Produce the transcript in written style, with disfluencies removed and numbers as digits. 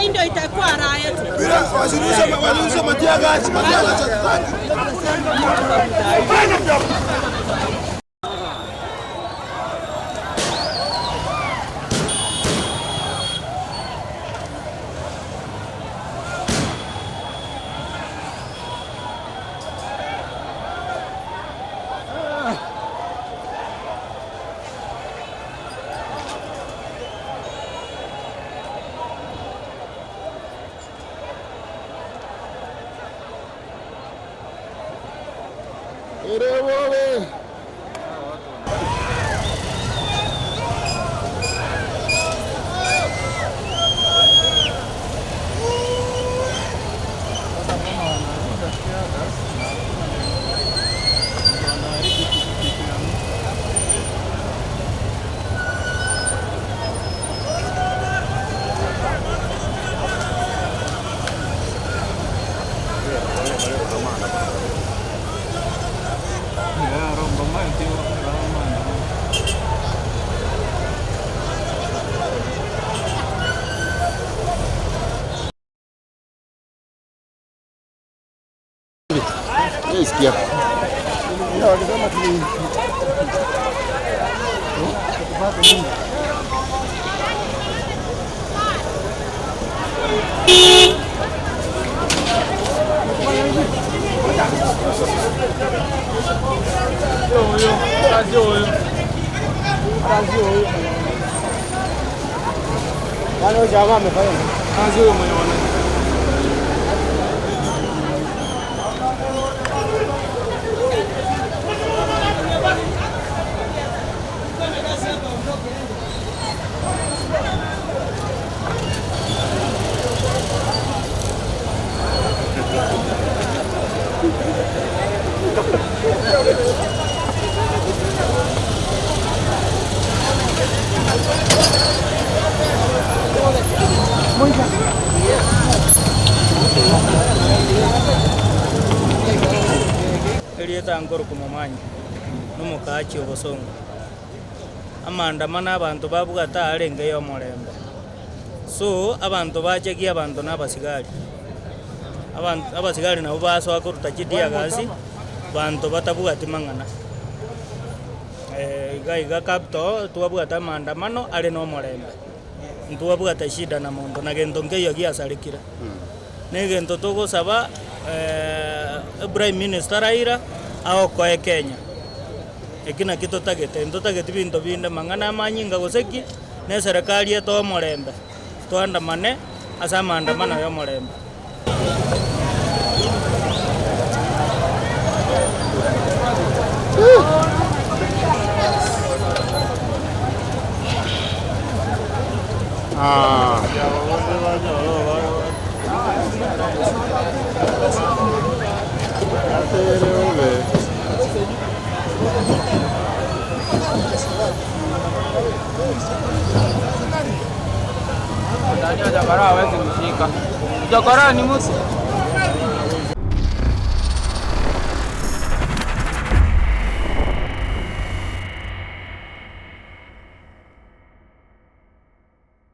hii ndio itakuwa raha yetu. Bila wazirusha matiagachi. Isikia. Ya wakisema tu. Wale jamaa amefanya kazi huyo mwenye wana. Elieta ngoro kumamanya n'umukachi obosongo amandamano abantu babugata arenge yo morembe so abantu bachegia abantu n'abasigari abasigari nabo basoa kuruta chidia gasi bantu batabugati mang'ana iga kapto twabugata amandamano ari no morembe ntwabugata shida na muntu na gento ngeyo giasarikira negento tugusaba Prime Minister Raila aokoe Kenya ekina kito tagete bintu binde mang'ana manyinga guseki ne serikali yetu omorembe twandamane asa maandamano yo morembe Jakara hawezi kushika. Jakara ni musi.